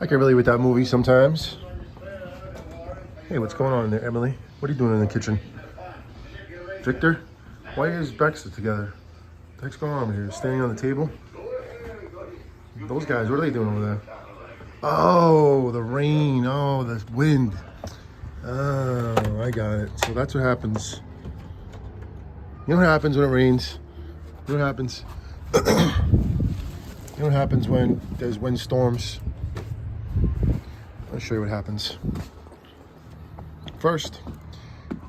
can relate with that movie sometimes. Hey, what's going on in there, Emily? What are you doing in the kitchen? Victor? Why is breakfast together? What the heck's going on over here? Standing on the table? Those guys, what are they doing over there? Oh, the rain. Oh, the wind. Oh, I got it. So that's what happens. You know what happens when it rains? You know what happens? You know what happens when there's wind storms? I'll show you what happens. First,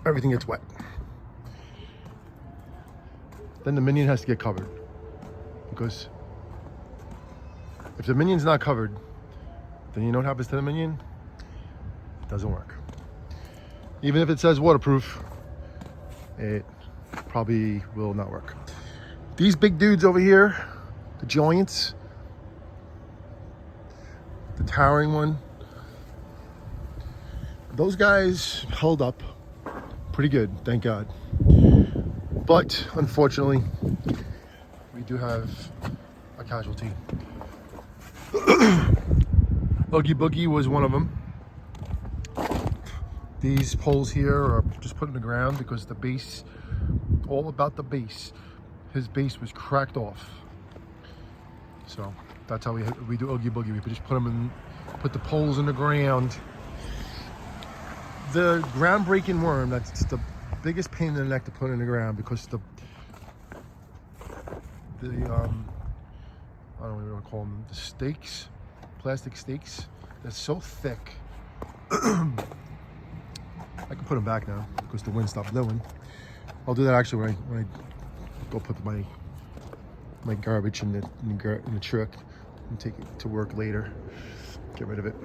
everything gets wet. Then the minion has to get covered. Because if the minion's not covered, then you know what happens to the minion? It doesn't work. Even if it says waterproof, it probably will not work. These big dudes over here, the giants, the towering one, those guys held up pretty good, thank God. But unfortunately, we do have a casualty. Oogie Boogie was one of them. These poles here are just put in the ground because the base, all about the base. His base was cracked off. So that's how we do Oogie Boogie. We just put the poles in the ground. The ground-breaking worm, that's the biggest pain in the neck to put in the ground because I don't know what you want to call them, the stakes, plastic stakes, they're so thick. I can put them back now because the wind stopped blowing. I'll do that actually when I go put my garbage in the truck and take it to work later. Get rid of it.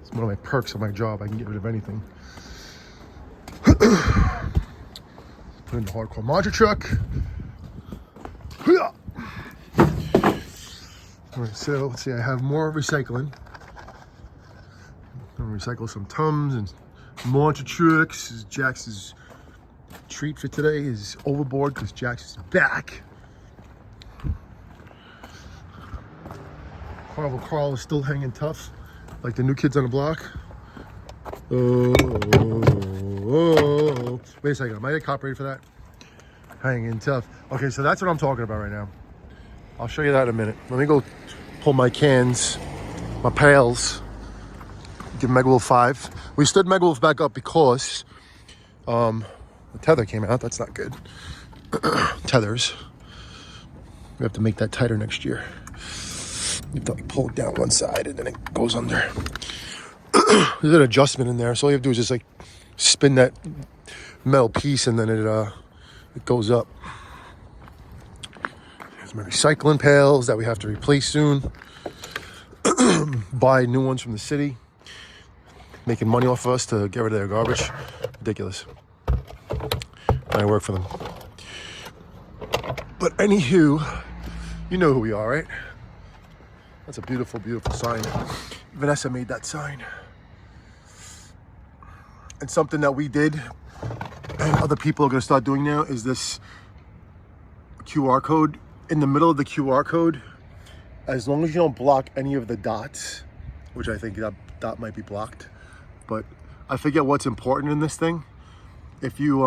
It's one of my perks of my job. I can get rid of anything. Put in the hardcore monster truck. Alright, so let's see, I have more recycling. I'm gonna recycle some Tums and monster trucks. Jax's treat for today is overboard because Jax is back. Carnival Carl is still hanging tough, like the new kids on the block. Oh. Wait a second, am I get copyrighted for that? Hanging tough. Okay, so that's what I'm talking about right now. I'll show you that in a minute. Let me go pull my cans, my pails, give Megawolf 5. We stood Megawolf back up because the tether came out. That's not good. Tethers. We have to make that tighter next year. You have to like pull it down one side and then it goes under. There's an adjustment in there, so all you have to do is just like spin that metal piece and then it goes up. There's my recycling pails that we have to replace soon. Buy new ones from the city, making money off of us to get rid of their garbage. Ridiculous. I work for them. But anywho, you know who we are, right? That's a beautiful, beautiful sign. Vanessa made that sign. And something that we did and other people are going to start doing now is this QR code. In the middle of the QR code, as long as you don't block any of the dots, which I think that dot might be blocked, but I forget what's important in this thing. If you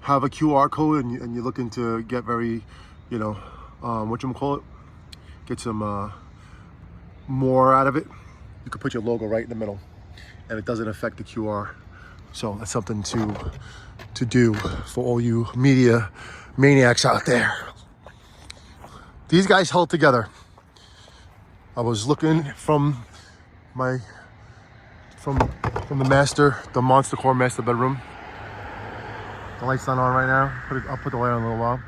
have a QR code and you're looking to get very, whatchamacallit, get some more out of it, you can put your logo right in the middle and it doesn't affect the QR. So that's something to do for all you media maniacs out there. These guys held together. I was looking from the Monster Core master bedroom. The light's not on right now. I'll put the light on in a little while.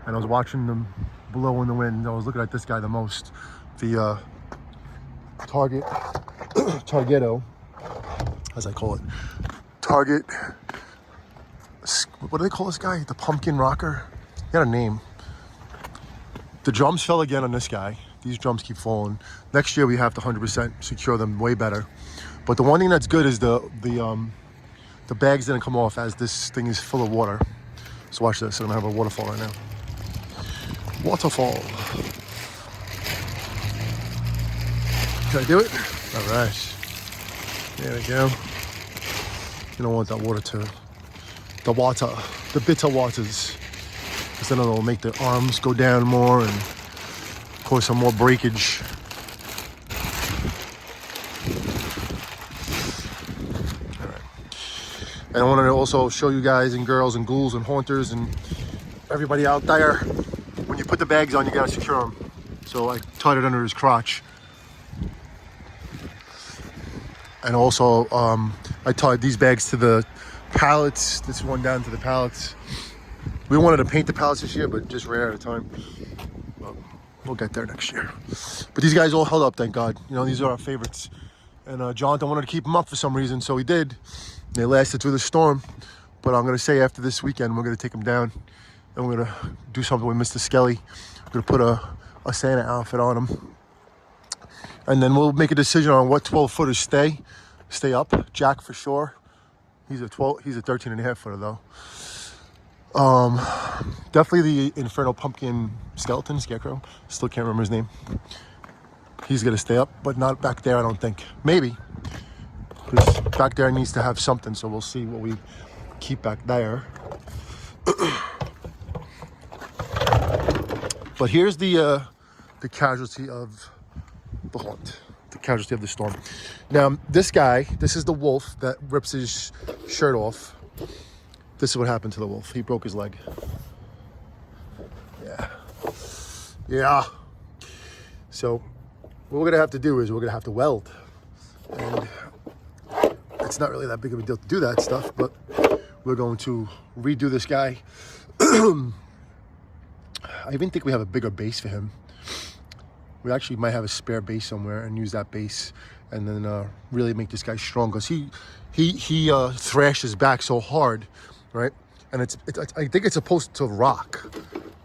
And I was watching them blow in the wind. I was looking at this guy the most. The Targetto, as I call it. Target, what do they call this guy? The pumpkin rocker? He had a name. The drums fell again on this guy. These drums keep falling. Next year we have to 100% secure them way better. But the one thing that's good is the bags didn't come off as this thing is full of water. So watch this, I'm gonna have a waterfall right now. Waterfall. Can I do it? All right. There we go. You don't want that water to, the bitter waters, because then it'll make the arms go down more and cause some more breakage. All right. And I wanted to also show you guys and girls and ghouls and haunters and everybody out there, when you put the bags on, you gotta secure them. So I tied it under his crotch. And also, I tied these bags to the pallets. This one down to the pallets. We wanted to paint the pallets this year, but just ran out of time. Well, we'll get there next year. But these guys all held up, thank God. You know, these are our favorites. And Jonathan wanted to keep them up for some reason, so he did. They lasted through the storm. But I'm gonna say after this weekend, we're gonna take them down. And we're gonna do something with Mr. Skelly. We're gonna put a Santa outfit on him. And then we'll make a decision on what 12-footers stay up. Jack for sure. He's a 13 and a half footer though. Definitely the Inferno Pumpkin skeleton, Scarecrow. Still can't remember his name. He's gonna stay up, but not back there, I don't think. Maybe. Because back there needs to have something, so we'll see what we keep back there. But here's the casualty of the haunt, the casualty of the storm. Now, this guy, this is the wolf that rips his shirt off. This is what happened to the wolf. He broke his leg. Yeah. So what we're gonna have to do is we're gonna have to weld. And it's not really that big of a deal to do that stuff, but we're going to redo this guy. I even think we have a bigger base for him. We actually might have a spare base somewhere and use that base and then really make this guy strong, because he thrashes back so hard, right? And I think it's supposed to rock,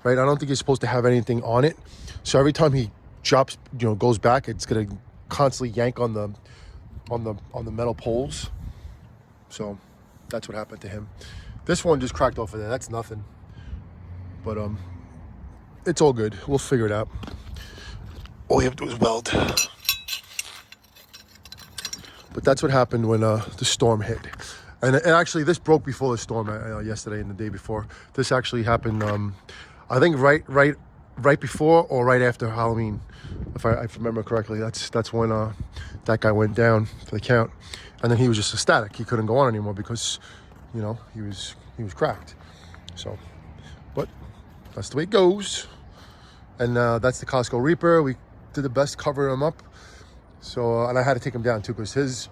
right? I don't think he's supposed to have anything on it. So every time he drops, goes back, it's gonna constantly yank on the metal poles. So that's what happened to him. This one just cracked off of there. That's nothing. But it's all good. We'll figure it out. All you have to do is weld. But that's what happened when the storm hit. And actually, this broke before the storm yesterday and the day before. This actually happened, I think right before or right after Halloween, if I remember correctly. That's when that guy went down for the count, and then he was just ecstatic. He couldn't go on anymore because, he was cracked. So, but that's the way it goes. And that's the Costco Reaper. We did the best covering him up. So, and I had to take him down too, because his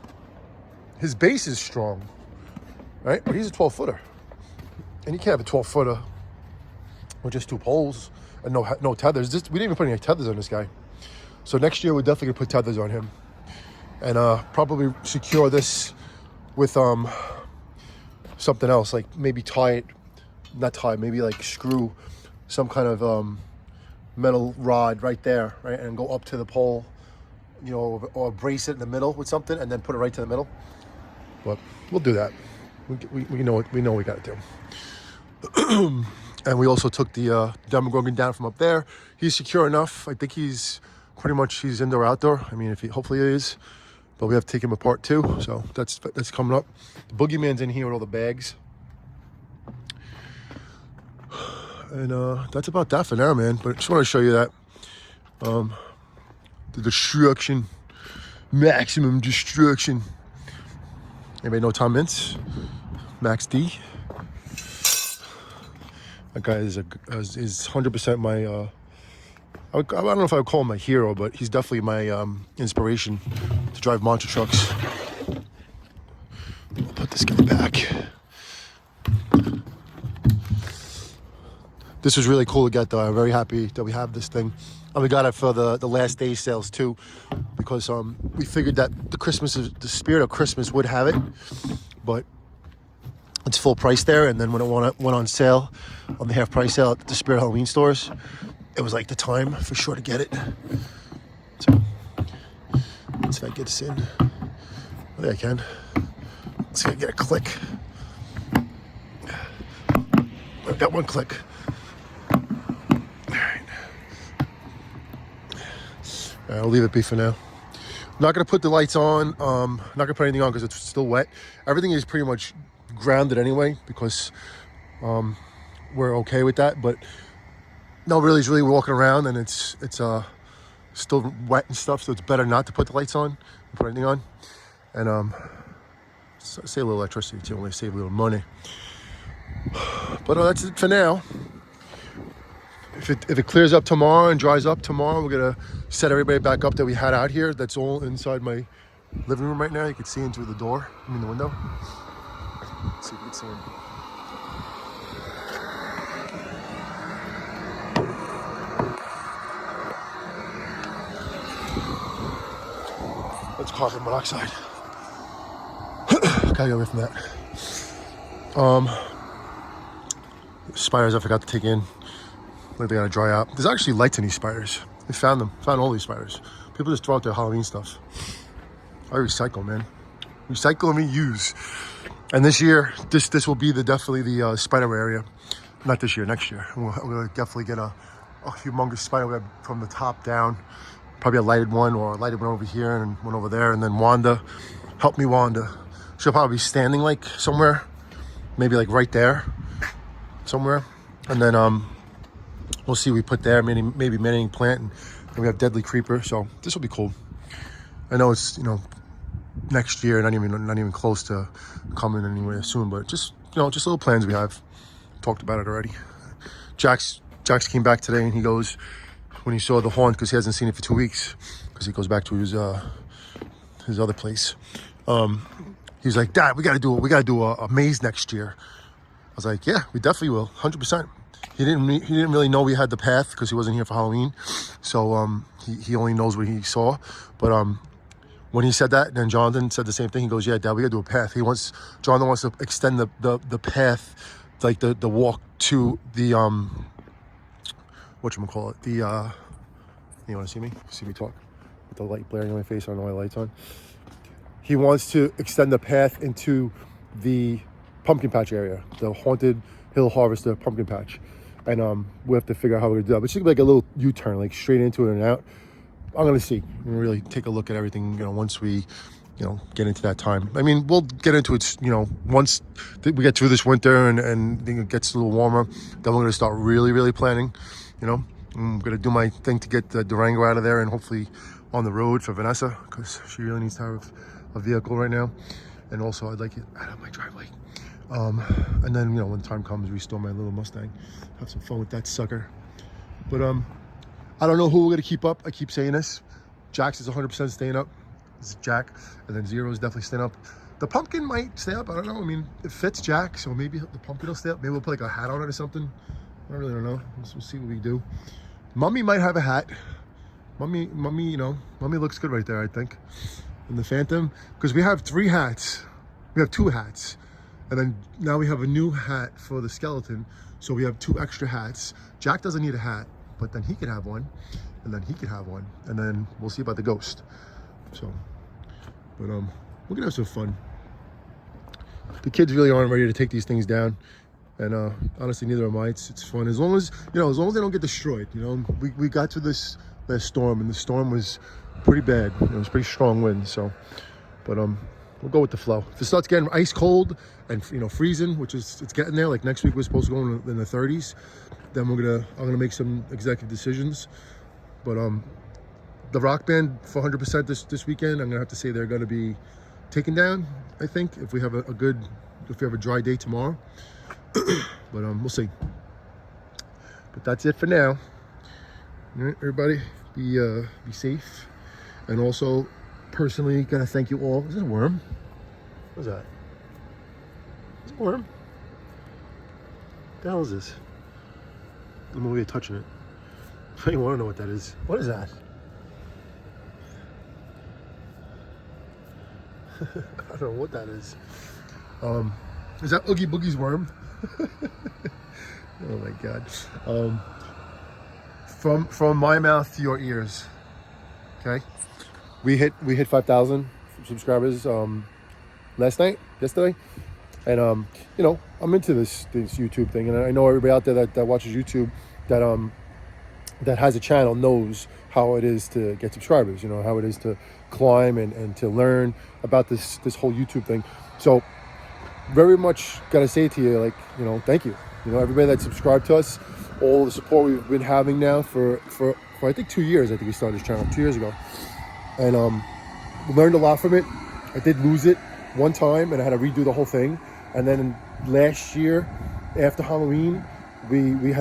base is strong, right? But he's a 12-footer. And you can't have a 12-footer with just two poles and no tethers. We didn't even put any tethers on this guy. So next year, we're definitely gonna put tethers on him. And probably secure this with something else, like maybe maybe like screw some kind of metal rod right there, right? And go up to the pole, or brace it in the middle with something and then put it right to the middle. But we'll do that. We know what we got to do. And we also took the Demogorgon down from up there. He's secure enough. I think he's indoor outdoor. I mean, hopefully he is. But we have to take him apart too. So that's coming up. The Boogeyman's in here with all the bags. And that's about that for now, man. But I just want to show you that. The destruction. Maximum destruction. Anybody know Tom Mintz? Max D. That guy is 100% my, I don't know if I would call him my hero, but he's definitely my inspiration to drive monster trucks. I'll put this guy back. This was really cool to get, though. I'm very happy that we have this thing. And we got it for the last day sales too, because we figured that the spirit of Christmas would have it, but it's full price there. And then when it went on sale, on the half price sale at the Spirit Halloween stores, it was like the time for sure to get it. So let's see if I get this in. Oh, there I can. Let's see if I get a click. I've got one click. All right, I'll leave it be for now. Not gonna put the lights on. Not gonna put anything on because it's still wet. Everything is pretty much grounded anyway because we're okay with that. But nobody's really walking around, and it's still wet and stuff, so it's better not to put the lights on, put anything on, and save a little electricity too. Only save a little money. But that's it for now. If it clears up tomorrow and dries up tomorrow, we're gonna set everybody back up that we had out here. That's all inside my living room right now. You can see into the door, the window. Let's see if you can see him. That's carbon monoxide. Gotta get away from that. Spiders I forgot to take in. Like they gotta dry out. There's actually lights in these spiders. They found them. Found all these spiders. People just throw out their Halloween stuff. I recycle, man. Recycle and reuse. And this year, this will be definitely the spider area. Not this year, next year. We'll definitely get a humongous spider web from the top down. Probably a lighted one or a lighted one over here and one over there. And then Wanda, help me Wanda. She'll probably be standing like somewhere, maybe like right there, somewhere. And then we'll see. We put there maybe manning plant, and we have deadly creeper. So this will be cool. I know it's next year, not even close to coming anywhere soon. But just little plans we have. Talked about it already. Jax came back today, and he goes when he saw the haunt because he hasn't seen it for 2 weeks because he goes back to his other place. He's like, Dad, we gotta do a maze next year. I was like, yeah, we definitely will, 100%. He didn't really know we had the path because he wasn't here for Halloween, so he only knows what he saw. But when he said that, then Jonathan said the same thing. He goes, yeah, Dad, we gotta do a path. Jonathan wants to extend the path, like the walk to the whatchamacallit, the you want to see me talk with the light blaring in my face? I don't know why the light's on. He wants to extend the path into the pumpkin patch area, the haunted hill harvester pumpkin patch, and we have to figure out how we're gonna do that. But it's gonna be like a little U-turn, like straight into it and out. I'm gonna see. I'm gonna really take a look at everything, once we, get into that time. I mean, we'll get into it, once we get through this winter and it gets a little warmer. Then we're gonna start really, really planning. I'm gonna do my thing to get the Durango out of there and hopefully on the road for Vanessa because she really needs to have a vehicle right now. And also I'd like it out of my driveway. And then, when time comes, restore my little Mustang. Have some fun with that sucker. But I don't know who we're gonna keep up. I keep saying this. Jax is 100% staying up. This is Jack. And then Zero is definitely staying up. The pumpkin might stay up. I don't know. I mean, it fits Jack, so maybe the pumpkin will stay up. Maybe we'll put like a hat on it or something. I really don't know. We'll see what we do. Mummy might have a hat. Mummy, Mummy looks good right there, I think. And the Phantom, because we have 3 hats. We have 2 hats. And then now we have a new hat for the skeleton. So we have 2 extra hats. Jack doesn't need a hat, but then he could have one. And then he could have one. And then we'll see about the ghost. So, but we're gonna have some fun. The kids really aren't ready to take these things down. And honestly, neither am I. It's fun as long as they don't get destroyed. We got to this storm, and the storm was pretty bad. It was pretty strong wind. So, but we'll go with the flow. If it starts getting ice cold and freezing, which is it's getting there. Like next week we're supposed to go in the 30s. Then I'm gonna make some executive decisions. But the rock band for 100% this weekend, I'm gonna have to say they're gonna be taken down. I think if we have a dry day tomorrow. But we'll see. But that's it for now. All right, everybody, be safe. And also, personally, gotta thank you all. Is this a worm? What is that? Is it a worm? What the hell is this? I'm gonna be touching it. I don't want to know what that is. What is that? I don't know what that is. Is that Oogie Boogie's worm? Oh my God. From my mouth to your ears. Okay. We hit 5,000 subscribers yesterday. And I'm into this YouTube thing, and I know everybody out there that watches YouTube that has a channel knows how it is to get subscribers, you know, how it is to climb and to learn about this whole YouTube thing. So very much gotta say to you, like, you know, thank you. You know, everybody that subscribed to us, all the support we've been having now for I think 2 years. I think we started this channel 2 years ago, and learned a lot from it. I did lose it one time, and I had to redo the whole thing. And then last year, after Halloween, we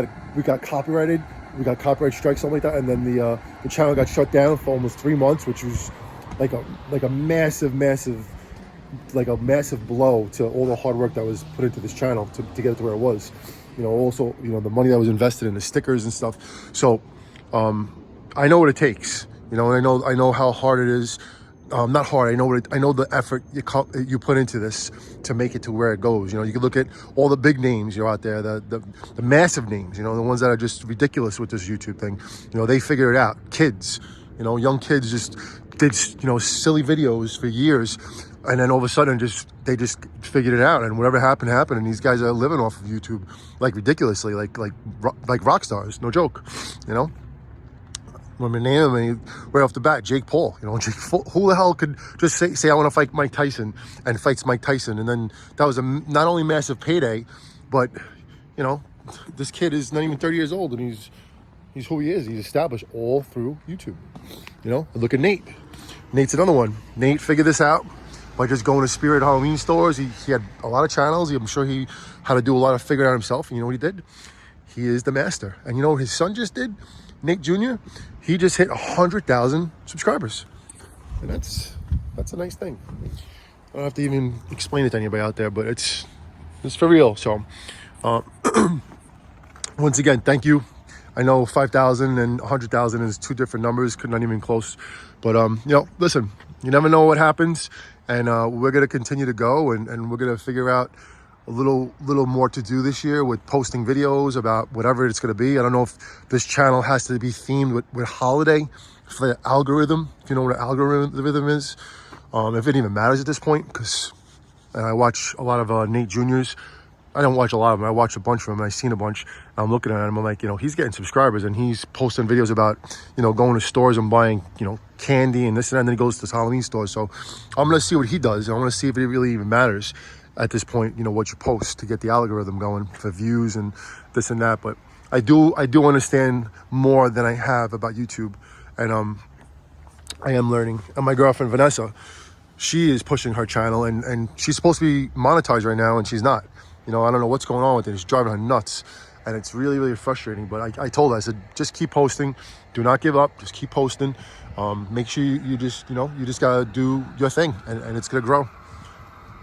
got copyrighted. We got copyright strikes, something like that, and then the channel got shut down for almost 3 months, which was like a massive blow to all the hard work that was put into this channel to get it to where it was. You know, also, you know, the money that was invested in the stickers and stuff. So I know what it takes, you know, and I know how hard it is. Not hard. I know the effort you put into this to make it to where it goes. You know, you can look at all the big names, you know, out there, the massive names, you know, the ones that are just ridiculous with this YouTube thing. You know, they figure it out. Kids, you know, young kids just did, you know, silly videos for years, and then all of a sudden they just figured it out, and whatever happened, and these guys are living off of YouTube like ridiculously, like rock stars, no joke, you know. When I name him right off the bat, Jake Paul. You know, who the hell could just say I want to fight Mike Tyson and fights Mike Tyson, and then that was a not only massive payday, but you know, this kid is not even 30 years old, and he's who he is. He's established all through YouTube. You know, look at Nate. Nate's another one. Nate figured this out by just going to Spirit Halloween stores. He had a lot of channels. I'm sure he had to do a lot of figuring out himself. And you know what he did? He is the master. And you know what his son just did? Nate Jr., he just hit 100,000 subscribers. And that's a nice thing. I don't have to even explain it to anybody out there, but it's for real. So once again, thank you. I know 5,000 and 100,000 is two different numbers, not even close. But you know, listen, you never know what happens, and we're gonna continue to go, and we're gonna figure out a little more to do this year with posting videos about whatever it's gonna be. I don't know if this channel has to be themed with holiday for the algorithm. If you know what an algorithm is, if it even matters at this point, because I watch a lot of Nate Jr.'s. I don't watch a lot of them. I watch a bunch of them, and I've seen a bunch. I'm looking at him. I'm like, you know, he's getting subscribers, and he's posting videos about, you know, going to stores and buying, you know, candy and this and that. And then he goes to this Halloween store. So I'm going to see what he does. I want to see if it really even matters at this point, you know, what you post to get the algorithm going for views and this and that. But I do understand more than I have about YouTube, and I am learning. And my girlfriend, Vanessa, she is pushing her channel, and she's supposed to be monetized right now, and she's not. You know, I don't know what's going on with it. It's driving her nuts, and it's really, really frustrating. But I told her, I said, just keep posting. Do not give up. Just keep posting. Make sure you just, you know, you just got to do your thing, and it's going to grow.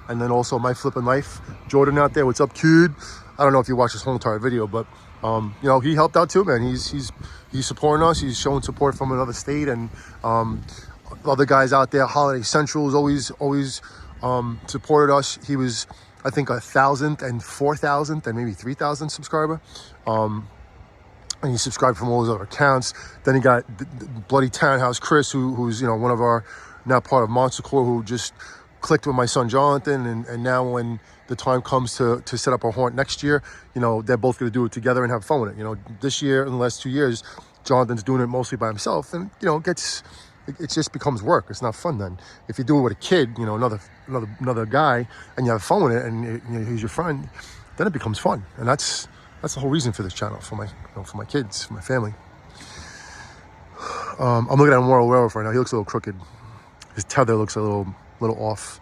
And then also My Flippin' Life. Jordan out there, what's up, kid? I don't know if you watched this whole entire video, but, you know, he helped out too, man. He's supporting us. He's showing support from another state, and other guys out there. Holiday Central has always supported us. He was, I think, 1,000th and 4,000th and maybe 3,000 subscriber. And he subscribed from all his other accounts. Then he got Bloody Townhouse Chris, who's, you know, one of our, now part of Monster Core, who just clicked with my son Jonathan. And now when the time comes to set up a haunt next year, you know, they're both going to do it together and have fun with it. You know, this year, in the last 2 years, Jonathan's doing it mostly by himself. And, you know, it just becomes work. It's not fun then. If you do it with a kid, you know, another guy, and you have fun with it, and you know, he's your friend, then it becomes fun. And that's the whole reason for this channel, for my kids, for my family. I'm looking at a moral werewolf right now. He looks a little crooked. His tether looks a little off.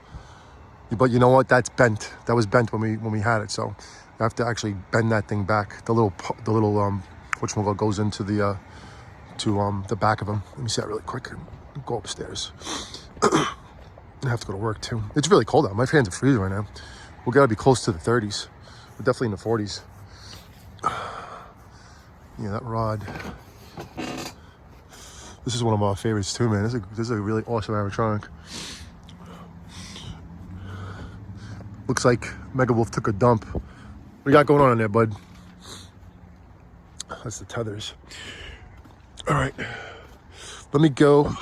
But you know what? That's bent. That was bent when we had it. So I have to actually bend that thing back. The little which one goes into the the back of him. Let me see that really quick. Go upstairs. I have to go to work too. It's really cold out. My hands are freezing right now. We're gotta be close to the 30s. We're definitely in the 40s. Yeah, that rod. This is one of my favorites too, man. This is a really awesome animatronic. Looks like Mega Wolf took a dump. What do you got going on in there, bud? That's the tethers. All right, let me go.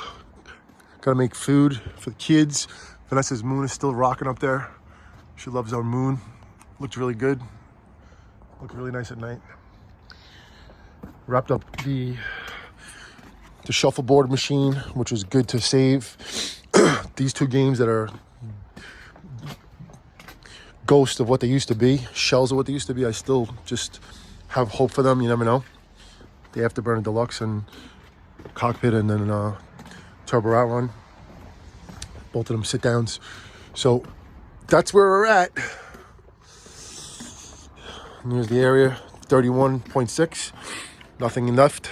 Gotta make food for the kids. Vanessa's moon is still rocking up there. She loves our moon. Looked really good. Looked really nice at night. Wrapped up the the shuffleboard machine, which was good to save. These two games that are ghosts of what they used to be, shells of what they used to be. I still just have hope for them. You never know. The Afterburner Deluxe and Cockpit, and then Turbo Outrun. Both of them sit downs. So that's where we're at. And here's the area, 31.6. Nothing left.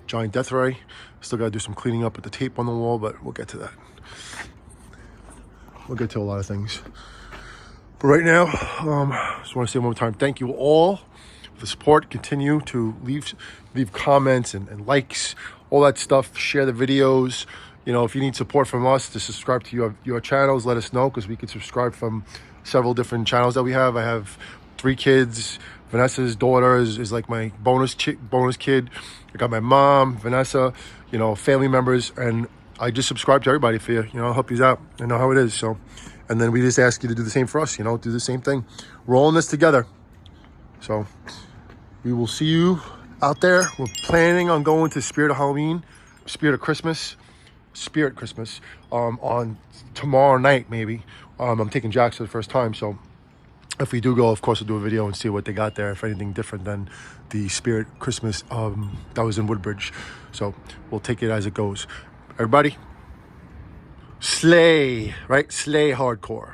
Giant death ray. Still got to do some cleaning up with the tape on the wall, but we'll get to that. We'll get to a lot of things. But right now, just want to say one more time, thank you all for the support. Continue to leave comments and likes, all that stuff. Share the videos. You know, if you need support from us to subscribe to your channels, let us know, because we can subscribe from several different channels that we have. I have 3 kids. Vanessa's daughter is like my bonus kid. I got my mom, Vanessa, you know, family members, and I just subscribe to everybody for you. You know, I'll help you out. I know how it is. So, and then we just ask you to do the same for us. You know, do the same thing. We're all in this together. So we will see you out there. We're planning on going to Spirit of Christmas on tomorrow night, maybe. I'm taking Jax for the first time, so if we do go, of course, we'll do a video and see what they got there, if anything different than the Spirit Christmas that was in Woodbridge. So we'll take it as it goes. Everybody, slay, right? Slay hardcore.